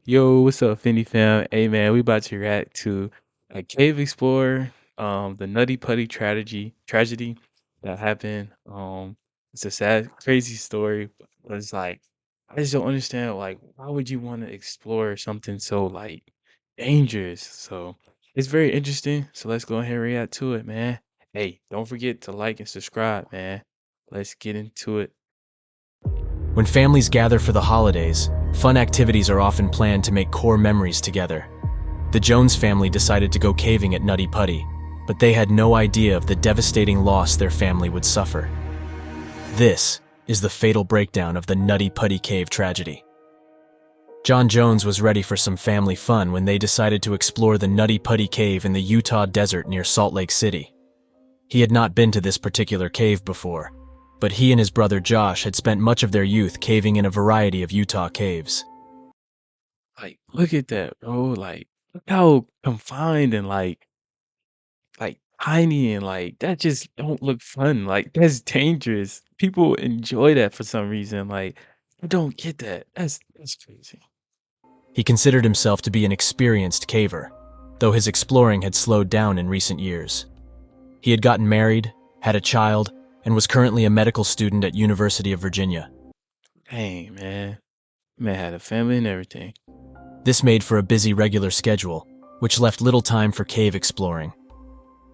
Yo, what's up, Finny fam? Hey man, we about to react to a Cave Explorer, the Nutty Putty tragedy that happened. It's a sad, crazy story, but it's like I just don't understand like why would you want to explore something so like dangerous? So it's very interesting. So let's go ahead and react to it, man. Hey, don't forget to like and subscribe, man. Let's get into it. When families gather for the holidays, fun activities are often planned to make core memories together. The Jones family decided to go caving at Nutty Putty, but they had no idea of the devastating loss their family would suffer. This is the fatal breakdown of the Nutty Putty Cave tragedy. John Jones was ready for some family fun when they decided to explore the Nutty Putty Cave in the Utah desert near Salt Lake City. He had not been to this particular cave before, but he and his brother Josh had spent much of their youth caving in a variety of Utah caves. Like, look at that, bro. Like, look how confined and like tiny and like that just don't look fun. Like that's dangerous. People enjoy that for some reason. Like I don't get that. That's crazy. He considered himself to be an experienced caver, though his exploring had slowed down in recent years. He had gotten married, had a child, and was currently a medical student at University of Virginia. Dang, man. Man had a family and everything. This made for a busy regular schedule, which left little time for cave exploring.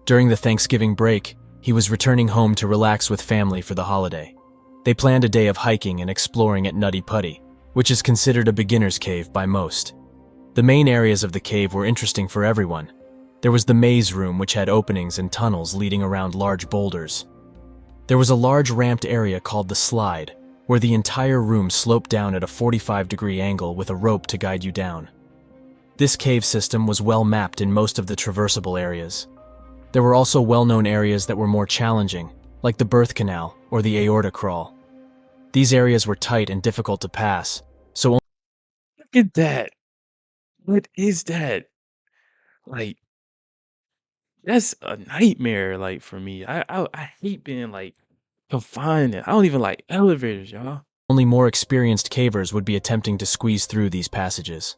During the Thanksgiving break, he was returning home to relax with family for the holiday. They planned a day of hiking and exploring at Nutty Putty, which is considered a beginner's cave by most. The main areas of the cave were interesting for everyone. There was the maze room, which had openings and tunnels leading around large boulders. There was a large ramped area called the slide, where the entire room sloped down at a 45-degree angle with a rope to guide you down. This cave system was well mapped in most of the traversable areas. There were also well-known areas that were more challenging, like the birth canal or the aorta crawl. These areas were tight and difficult to pass, so Look at that. What is that? Like that's a nightmare. Like for me, I hate being like confined. I don't even like elevators, y'all. only more experienced cavers would be attempting to squeeze through these passages.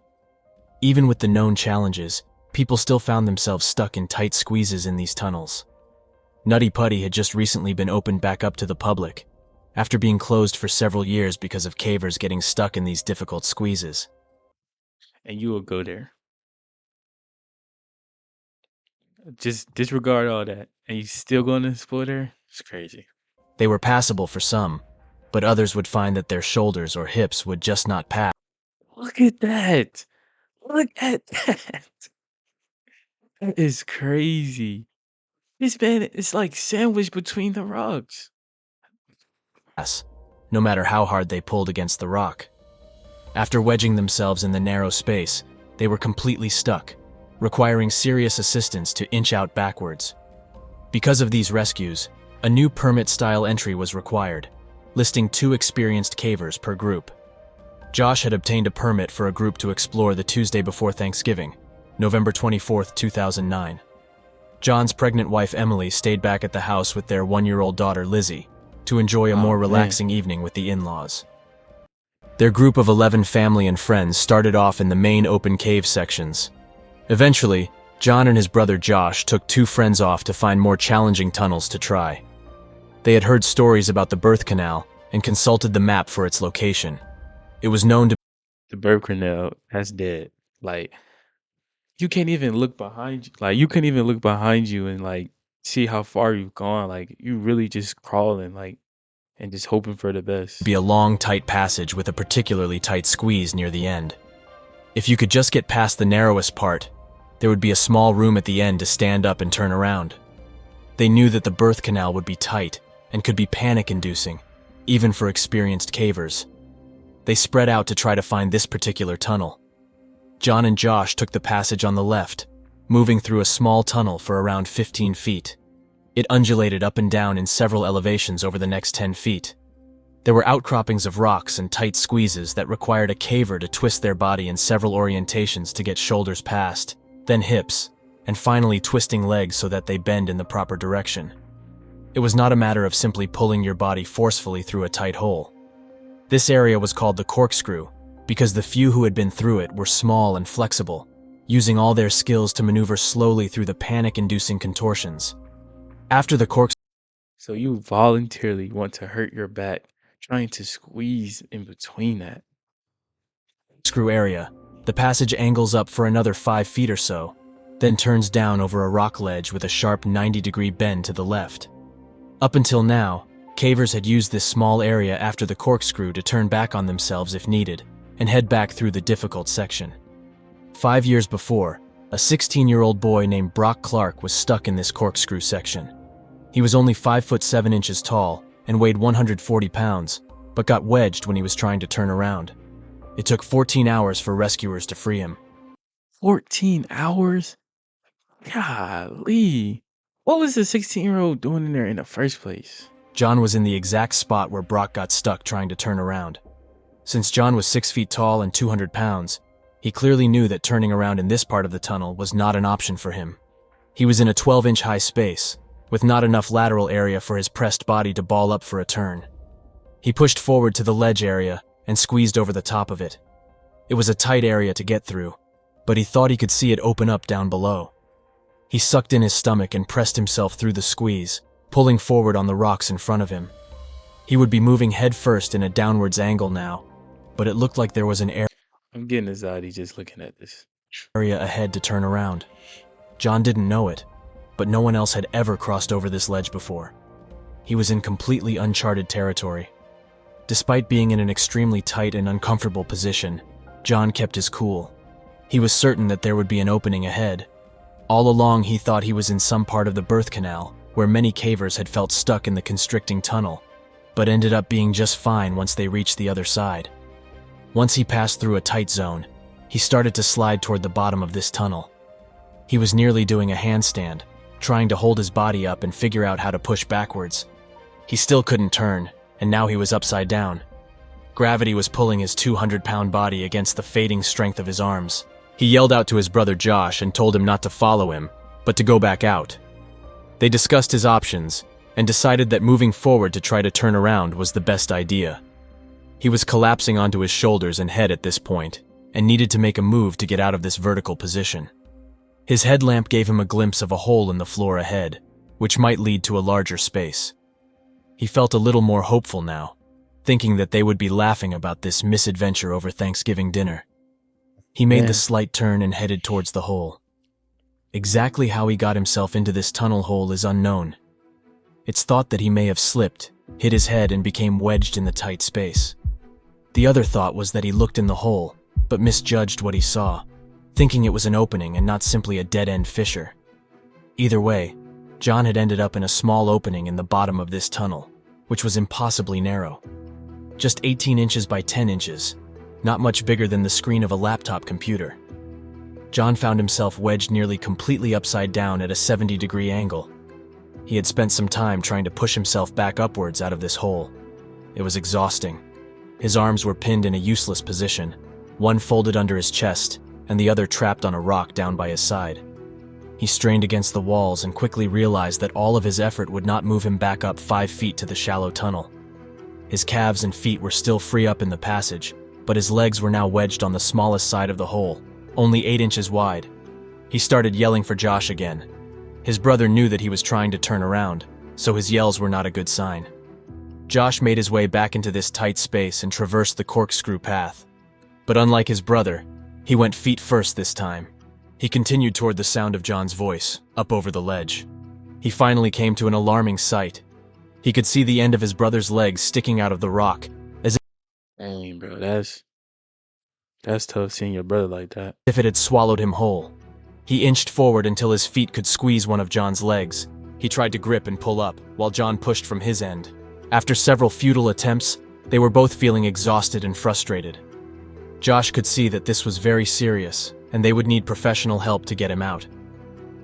Even with the known challenges, people still found themselves stuck in tight squeezes in these tunnels. Nutty Putty had just recently been opened back up to the public, after being closed for several years because of cavers getting stuck in these difficult squeezes. And you will go there. Just disregard all that, and you still going to explore there? It's crazy. They were passable for some, but others would find that their shoulders or hips would just not pass. Look at that. Look at that. That is crazy. This man is like sandwiched between the rocks. No matter how hard they pulled against the rock. After wedging themselves in the narrow space, they were completely stuck, requiring serious assistance to inch out backwards. Because of these rescues, a new permit-style entry was required, listing 2 experienced cavers per group. Josh had obtained a permit for a group to explore the Tuesday before Thanksgiving, November 24, 2009. John's pregnant wife Emily stayed back at the house with their 1-year-old daughter Lizzie to enjoy a more relaxing evening with the in-laws. Their group of 11 family and friends started off in the main open cave sections. Eventually, John and his brother Josh took 2 friends off to find more challenging tunnels to try. They had heard stories about the birth canal and consulted the map for its location. It was known to The birth canal, that's dead. Like you can't even look behind you. Like you couldn't even look behind you and like see how far you've gone. Like you really just crawling like and just hoping for the best. be a long, tight passage with a particularly tight squeeze near the end. If you could just get past the narrowest part, there would be a small room at the end to stand up and turn around. They knew that the birth canal would be tight and could be panic-inducing, even for experienced cavers. They spread out to try to find this particular tunnel. John and Josh took the passage on the left, moving through a small tunnel for around 15 feet. It undulated up and down in several elevations over the next 10 feet. There were outcroppings of rocks and tight squeezes that required a caver to twist their body in several orientations to get shoulders past, then hips, and finally twisting legs so that they bend in the proper direction. It was not a matter of simply pulling your body forcefully through a tight hole. This area was called the corkscrew, because the few who had been through it were small and flexible, using all their skills to maneuver slowly through the panic-inducing contortions. After the corkscrew So you voluntarily want to hurt your back trying to squeeze in between that. area, the passage angles up for another 5 feet or so, then turns down over a rock ledge with a sharp 90-degree bend to the left. Up until now, cavers had used this small area after the corkscrew to turn back on themselves if needed, and head back through the difficult section. 5 years before, a 16-year-old boy named Brock Clark was stuck in this corkscrew section. He was only 5 foot 7 inches tall and weighed 140 pounds, but got wedged when he was trying to turn around. It took 14 hours for rescuers to free him. 14 hours? Golly. What was the 16-year-old doing in there in the first place? John was in the exact spot where Brock got stuck trying to turn around. Since John was 6 feet tall and 200 pounds, he clearly knew that turning around in this part of the tunnel was not an option for him. He was in a 12-inch high space, with not enough lateral area for his pressed body to ball up for a turn. He pushed forward to the ledge area and squeezed over the top of it. It was a tight area to get through, but he thought he could see it open up down below. He sucked in his stomach and pressed himself through the squeeze, pulling forward on the rocks in front of him. He would be moving headfirst in a downwards angle now, but it looked like there was an I'm getting anxiety just looking at this. area ahead to turn around. John didn't know it, but no one else had ever crossed over this ledge before. He was in completely uncharted territory. Despite being in an extremely tight and uncomfortable position, John kept his cool. He was certain that there would be an opening ahead. All along he thought he was in some part of the birth canal, where many cavers had felt stuck in the constricting tunnel, but ended up being just fine once they reached the other side. Once he passed through a tight zone, he started to slide toward the bottom of this tunnel. He was nearly doing a handstand, trying to hold his body up and figure out how to push backwards. He still couldn't turn, and now he was upside down. Gravity was pulling his 200-pound body against the fading strength of his arms. He yelled out to his brother Josh and told him not to follow him, but to go back out. They discussed his options and decided that moving forward to try to turn around was the best idea. He was collapsing onto his shoulders and head at this point, and needed to make a move to get out of this vertical position. His headlamp gave him a glimpse of a hole in the floor ahead, which might lead to a larger space. He felt a little more hopeful now, thinking that they would be laughing about this misadventure over Thanksgiving dinner. He made the slight turn and headed towards the hole. Exactly how he got himself into this tunnel hole is unknown. It's thought that he may have slipped, hit his head, and became wedged in the tight space. The other thought was that he looked in the hole, but misjudged what he saw, thinking it was an opening and not simply a dead-end fissure. Either way, John had ended up in a small opening in the bottom of this tunnel, which was impossibly narrow. Just 18 inches by 10 inches, not much bigger than the screen of a laptop computer. John found himself wedged nearly completely upside down at a 70-degree angle. He had spent some time trying to push himself back upwards out of this hole. It was exhausting. His arms were pinned in a useless position, one folded under his chest and the other trapped on a rock down by his side. He strained against the walls and quickly realized that all of his effort would not move him back up 5 feet to the shallow tunnel. His calves and feet were still free up in the passage, but his legs were now wedged on the smallest side of the hole, only 8 inches wide. He started yelling for Josh again. His brother knew that he was trying to turn around, so his yells were not a good sign. Josh made his way back into this tight space and traversed the corkscrew path. But unlike his brother, he went feet first this time. He continued toward the sound of John's voice, up over the ledge. He finally came to an alarming sight. He could see the end of his brother's legs sticking out of the rock, as Dang, bro, that's tough seeing your brother like that. if it had swallowed him whole. He inched forward until his feet could squeeze one of John's legs. He tried to grip and pull up, while John pushed from his end. After several futile attempts, they were both feeling exhausted and frustrated. Josh could see that this was very serious, and they would need professional help to get him out.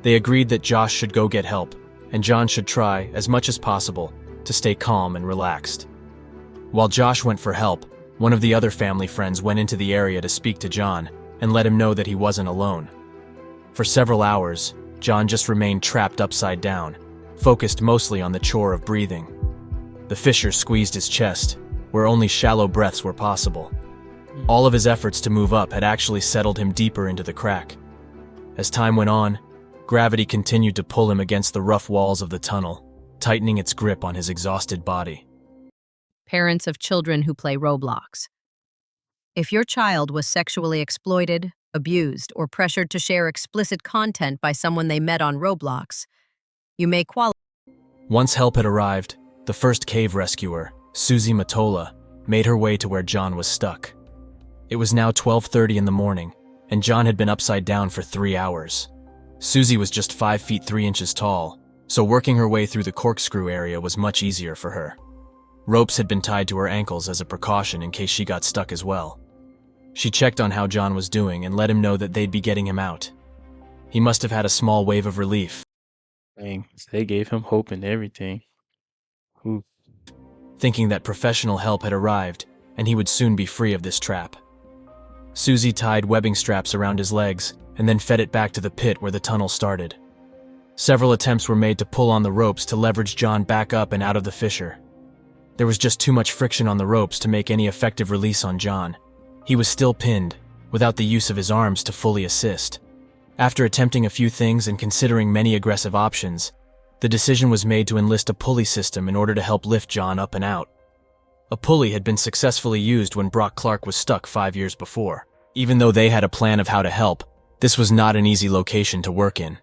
They agreed that Josh should go get help, and John should try, as much as possible, to stay calm and relaxed. While Josh went for help, one of the other family friends went into the area to speak to John and let him know that he wasn't alone. For several hours, John just remained trapped upside down, focused mostly on the chore of breathing. The fissure squeezed his chest, where only shallow breaths were possible. All of his efforts to move up had actually settled him deeper into the crack. As time went on, gravity continued to pull him against the rough walls of the tunnel, tightening its grip on his exhausted body. Parents of children who play Roblox. If your child was sexually exploited, abused, or pressured to share explicit content by someone they met on Roblox, you may qualify. Once help had arrived, the first cave rescuer, Susie Matola, made her way to where John was stuck. It was now 12:30 in the morning, and John had been upside down for 3 hours. Susie was just 5 feet 3 inches tall, so working her way through the corkscrew area was much easier for her. Ropes had been tied to her ankles as a precaution in case she got stuck as well. She checked on how John was doing and let him know that they'd be getting him out. He must have had a small wave of relief, Dang, they gave him hope and everything. Ooh. thinking that professional help had arrived and he would soon be free of this trap. Susie tied webbing straps around his legs and then fed it back to the pit where the tunnel started. Several attempts were made to pull on the ropes to leverage John back up and out of the fissure. There was just too much friction on the ropes to make any effective release on John. He was still pinned, without the use of his arms to fully assist. After attempting a few things and considering many aggressive options, the decision was made to enlist a pulley system in order to help lift John up and out. A pulley had been successfully used when Brock Clark was stuck 5 years before. Even though they had a plan of how to help, this was not an easy location to work in.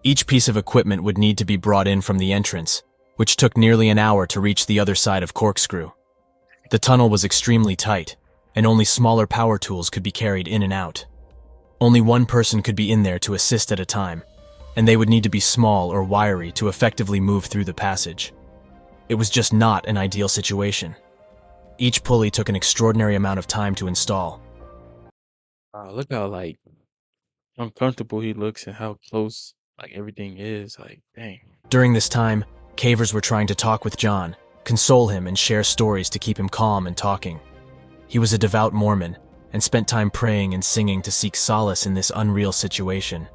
Each piece of equipment would need to be brought in from the entrance, which took nearly an hour to reach the other side of Corkscrew. The tunnel was extremely tight, and only smaller power tools could be carried in and out. Only one person could be in there to assist at a time, and they would need to be small or wiry to effectively move through the passage. It was just not an ideal situation. Each pulley took an extraordinary amount of time to install. Wow, look how like uncomfortable he looks and how close like everything is. Like, dang. During this time, cavers were trying to talk with John, console him, and share stories to keep him calm and talking. He was a devout Mormon and spent time praying and singing to seek solace in this unreal situation.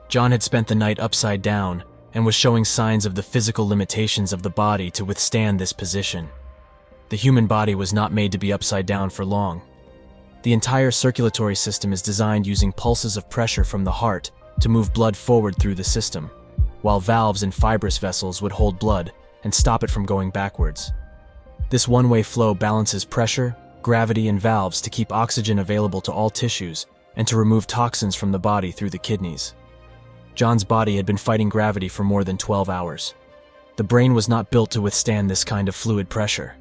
John had spent the night upside down and was showing signs of the physical limitations of the body to withstand this position. The human body was not made to be upside down for long. The entire circulatory system is designed using pulses of pressure from the heart to move blood forward through the system, while valves and fibrous vessels would hold blood and stop it from going backwards. This one-way flow balances pressure, gravity, and valves to keep oxygen available to all tissues and to remove toxins from the body through the kidneys. John's body had been fighting gravity for more than 12 hours. The brain was not built to withstand this kind of fluid pressure.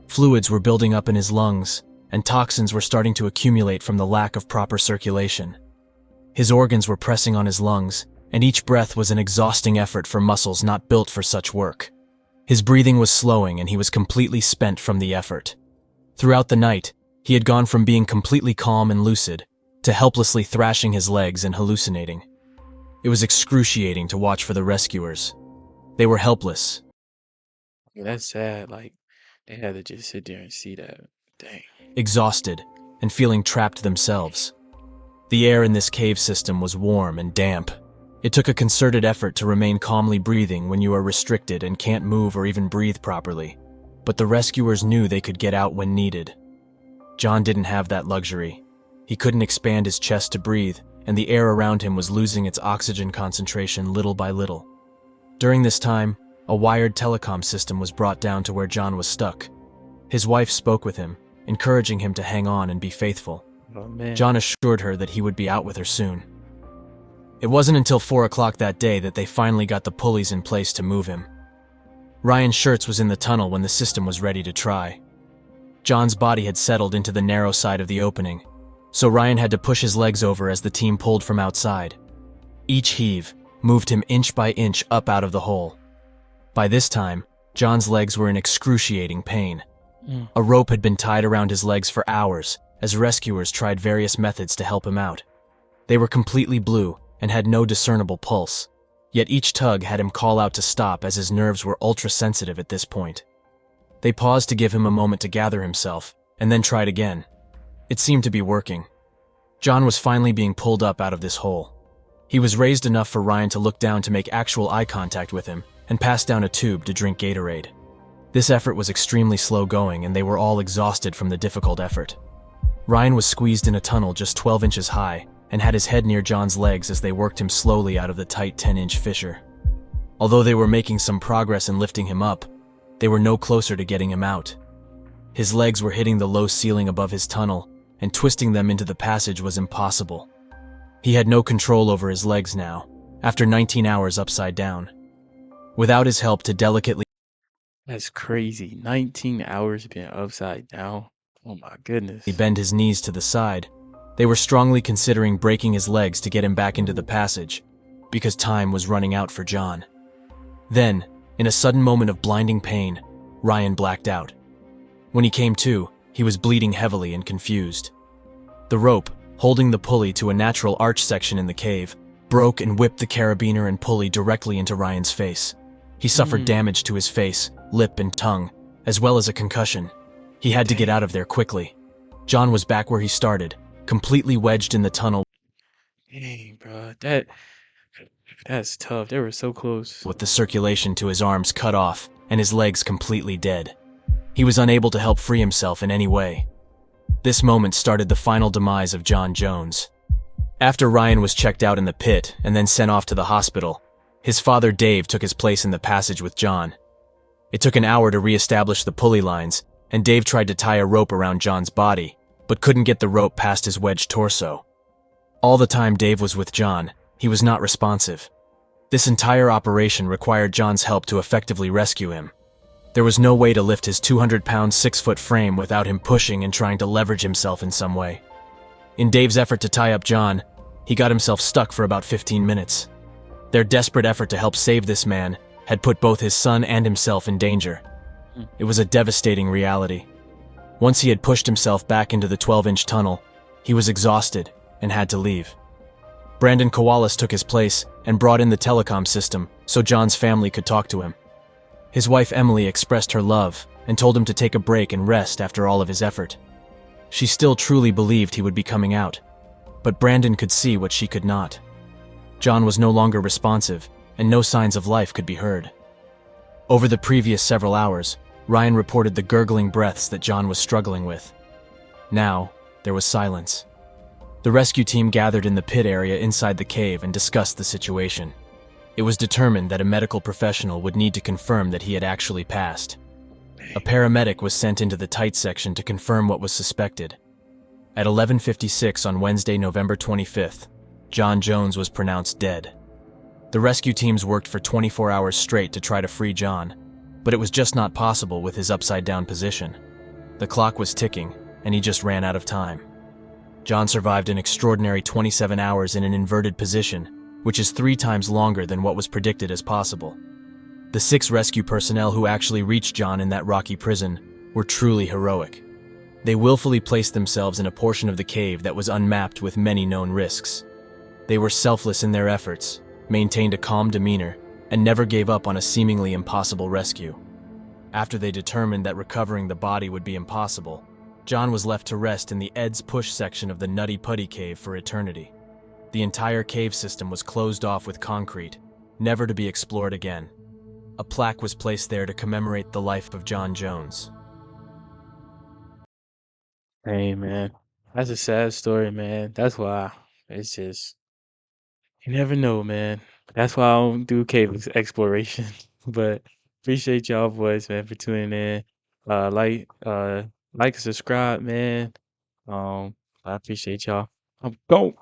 Fluids were building up in his lungs, and toxins were starting to accumulate from the lack of proper circulation. His organs were pressing on his lungs, and each breath was an exhausting effort for muscles not built for such work. His breathing was slowing, and he was completely spent from the effort. Throughout the night, he had gone from being completely calm and lucid to helplessly thrashing his legs and hallucinating. It was excruciating to watch for the rescuers. They were helpless. Yeah, that's sad. Like, they had to just sit there and see that. Dang. Exhausted, and feeling trapped themselves. The air in this cave system was warm and damp. It took a concerted effort to remain calmly breathing when you are restricted and can't move or even breathe properly, but the rescuers knew they could get out when needed. John didn't have that luxury. He couldn't expand his chest to breathe, and the air around him was losing its oxygen concentration little by little. During this time, a wired telecom system was brought down to where John was stuck. His wife spoke with him, encouraging him to hang on and be faithful. Oh, man. John assured her that he would be out with her soon. It wasn't until 4 o'clock that day that they finally got the pulleys in place to move him. Ryan Schertz was in the tunnel when the system was ready to try. John's body had settled into the narrow side of the opening, so Ryan had to push his legs over as the team pulled from outside. Each heave moved him inch by inch up out of the hole. By this time, John's legs were in excruciating pain. A rope had been tied around his legs for hours as rescuers tried various methods to help him out. They were completely blue and had no discernible pulse, yet each tug had him call out to stop as his nerves were ultra-sensitive at this point. They paused to give him a moment to gather himself, and then tried again. It seemed to be working. John was finally being pulled up out of this hole. He was raised enough for Ryan to look down to make actual eye contact with him and pass down a tube to drink Gatorade. This effort was extremely slow going, and they were all exhausted from the difficult effort. Ryan was squeezed in a tunnel just 12 inches high and had his head near John's legs as they worked him slowly out of the tight 10-inch fissure. Although they were making some progress in lifting him up, they were no closer to getting him out. His legs were hitting the low ceiling above his tunnel, and twisting them into the passage was impossible. He had no control over his legs now, after 19 hours upside down. Without his help to delicately That's crazy. 19 hours being upside down. Oh my goodness. bend his knees to the side, they were strongly considering breaking his legs to get him back into the passage, because time was running out for John. Then, in a sudden moment of blinding pain, Ryan blacked out. When he came to, he was bleeding heavily and confused. The rope, holding the pulley to a natural arch section in the cave, broke and whipped the carabiner and pulley directly into Ryan's face. He suffered damage to his face, lip, and tongue, as well as a concussion. He had to get out of there quickly. John was back where he started, completely wedged in the tunnel Dang, bro. That's tough. They were so close. with the circulation to his arms cut off and his legs completely dead. He was unable to help free himself in any way. This moment started the final demise of John Jones. After Ryan was checked out in the pit and then sent off to the hospital, his father Dave took his place in the passage with John. It took an hour to re-establish the pulley lines, and Dave tried to tie a rope around John's body, but couldn't get the rope past his wedged torso. All the time Dave was with John, he was not responsive. This entire operation required John's help to effectively rescue him. There was no way to lift his 200-pound, 6-foot frame without him pushing and trying to leverage himself in some way. In Dave's effort to tie up John, he got himself stuck for about 15 minutes. Their desperate effort to help save this man had put both his son and himself in danger. It was a devastating reality. Once he had pushed himself back into the 12-inch tunnel, he was exhausted and had to leave. Brandon Kowalas took his place and brought in the telecom system so John's family could talk to him. His wife Emily expressed her love and told him to take a break and rest after all of his effort. She still truly believed he would be coming out, but Brandon could see what she could not. John was no longer responsive, and no signs of life could be heard. Over the previous several hours, Ryan reported the gurgling breaths that John was struggling with. Now, there was silence. The rescue team gathered in the pit area inside the cave and discussed the situation. It was determined that a medical professional would need to confirm that he had actually passed. A paramedic was sent into the tight section to confirm what was suspected. At 11:56 on Wednesday, November 25th, John Jones was pronounced dead. The rescue teams worked for 24 hours straight to try to free John, but it was just not possible with his upside-down position. The clock was ticking, and he just ran out of time. John survived an extraordinary 27 hours in an inverted position, which is 3 times longer than what was predicted as possible. The 6 rescue personnel who actually reached John in that rocky prison were truly heroic. They willfully placed themselves in a portion of the cave that was unmapped with many known risks. They were selfless in their efforts, maintained a calm demeanor, and never gave up on a seemingly impossible rescue. After they determined that recovering the body would be impossible, John was left to rest in the Ed's Push section of the Nutty Putty Cave for eternity. The entire cave system was closed off with concrete, never to be explored again. A plaque was placed there to commemorate the life of John Jones. Hey, man. That's a sad story, man. That's why it's just, you never know, man. That's why I don't do exploration. But appreciate y'all boys, man, for tuning in. Like and subscribe, man. I appreciate y'all. I'm gone.